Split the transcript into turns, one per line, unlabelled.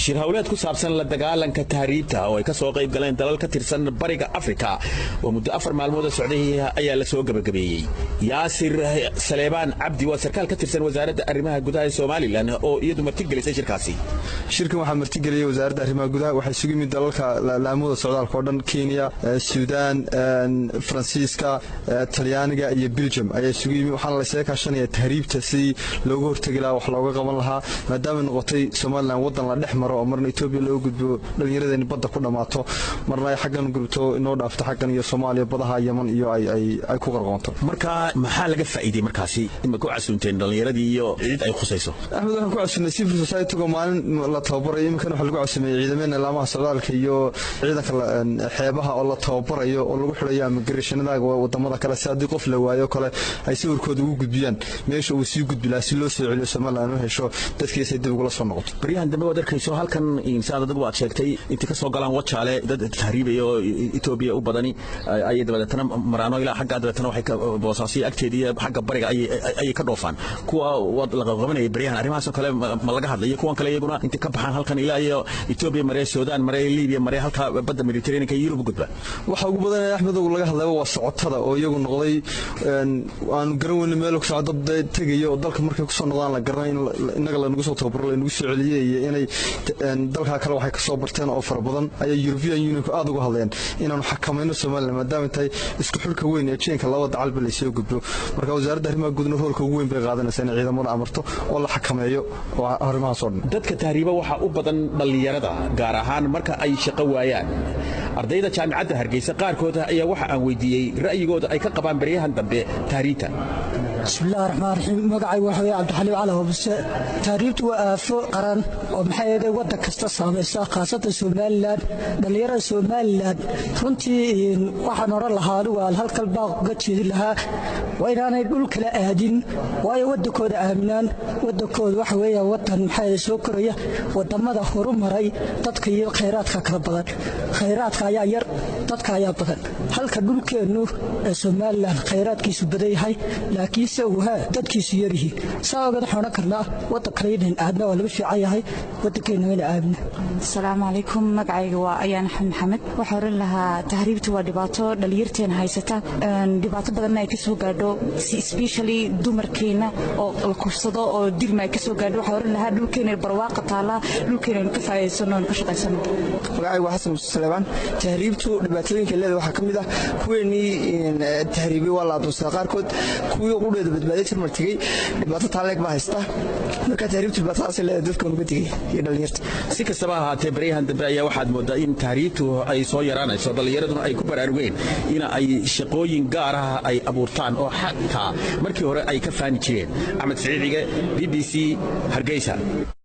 shir hawleed ku saabsan la dagaalanka tahriibta oo ay ka soo qayb galeen dalal ka tirsan bariga Afrika oo muddo 4 maalmood socday ayaa la soo gabagabeeyay Yaasir Saleebaan Cabdi waa sarkaal ka tirsan wasaaradda arrimaha gudaha ee Soomaaliland oo iyadu martigelisay shirkaasi
shirkan waxa martigeliyay wasaaradda arrimaha gudaha waxay isugu yimid dalalka laamada socdaalka oo dhan Kenya, Suudaan, Faransiiska, Talyaaniga iyo Belgium ayaa isugu yimid waxaan la isla kaashanaya tahriibta si looga hortagi lahaa wax looga qaban lahaa maadaama noqotay Soomaaliland wadan la dhex oo marna Itoobiya loo gudbo dhalinyarada badda ku dhamaato marna ay xaggan gurubto inoo dhaafto xaggan iyo Soomaaliya badaha Yemen iyo ay ku qarqoonto
marka maxaa laga faa'iiday markaasi in ku casuunteen dhalinyaradii iyo cid ay khusayso
Ahmed waxaan ku casuunay civil society go maalin la tababarayo imkan waxa lagu casuumay ciidamada laamaha socdaalka iyo ciidanka xeebaha oo la tababarayo oo lagu xirayo immigration-da wadamada kale si hadii qof la waayo kale ay sawirkooda ugu gudbiyaan meesha uu sii gudbilaa si loo soo celiyo Soomaaliland oo hesho dadkiisa dib ugu la soo noqoto
bariyahan dambe wadarkayso halkan insaad dad waad sheegtay inta ka soo galaan wajaale dad tahriibayo Itoobiya u badani ay dabadana maraano ilaa xagga dabadana waxay ka boosaasay agteedii xagga bariga ay ka dhoofaan kuwa wad laga qabanay bariyahan arrimahaas kale ma laga hadlayo kuwan kale iyaguna inta ka baxaan halkan ilaa iyo Itoobiya maray Suudaan maray Liibiya maray halka badda Mediterranean-ka Yurub gudba
waxa ugu badan Ahmed oo laga hadlayo waa socotada oo iyagu noqday aan garan meel ku socdo dad tagayo dalka markay ku soo noqdaan la garanay inaga la nagu soo tababaro la nagu soo celiyay inay dalka kale waxay ka soo barteen oo fara badan ay European Union ku aad uga hadleen inaanu xakamayno Soomaaliland maadaama ay isku xulka weyn ee jeenka labada dalba la soo gudbo marka wasaaradda arrimaha gudaha hoolka ugu weyn bay qaadanaysaa in ciidamada amarto oo la xakameeyo oo arrimaha soo dhan
dadka tahriiba waxa u badan dhalinyarada gaar ahaan marka ay shaqo waayaan ardayda jaamacadda Hargeysa qaarkood ayaa waxa aan weydiiyay ra'yigooda ay ka qabaan bariyahan dambe tahriibta
bismillaahir rahmaanir rahiim magacay waxa weeye Cabdixaliib Cali Hobse tahriibtu waa aafo qaran oo maxay ahayd wada kasta saameeyay qaasada Soomaaliland dhalinyarada Soomaaliland runtii waxaan oran lahaa waa halkal baaq uga jeedi lahaa waa inaanay dhul kala aadin waayo wadakooda aaminaan wadakooda waxa weeye wadan maxay soo koraya wadamada horumaray dadka iyo kheyraadka kala badan kheyraadka ayaa yar dadka ayaa badan halka dhulkeenu ee Soomaaliland kheyraadkiisu badan yahay laakiin dadkiisu yaryihiin saawada xoona karnaa wada kaleeyeen aadna waa laga fiican yahay wadakeena wada aabna
Assalaamu alaykum magacayga waa Ayaan Maxamed waxa oran lahaa tahriibtu waa dhibaato dhalinyarteen haysata dhibaato badan ay ka soo gaadho especially dumarkeena oo la kursado oo dilma ay ka soo gaadho waxa oran lahaa dhulkeena barwaaqo taala dhulkeena ka faa'iideysano ka shaqeysano
magacayga waa Xasan Saleebaan tahriibtu dhibaatooyinka leedahay waxa kamid ah kuweeni tahriibi waa la doonsaa qaarkood kuwii ugu badbaadinta martigay dhibaato taaleeg ba haysta marka tahriibtu dhibaatada leedahay dadka ugu digay iyo dhalinyarta
si kastaba ahaatee bariyahan dambe ayaa waxaad moodaa in tahriibtu ay soo yaraanayso dhalinyaraduna ay ku baraarugeen in ay shaqooyin gaar ah ay abuurtaan oo xataa markii hore ay ka faani jireen Ahmed Saciidiga BBC Hargeysa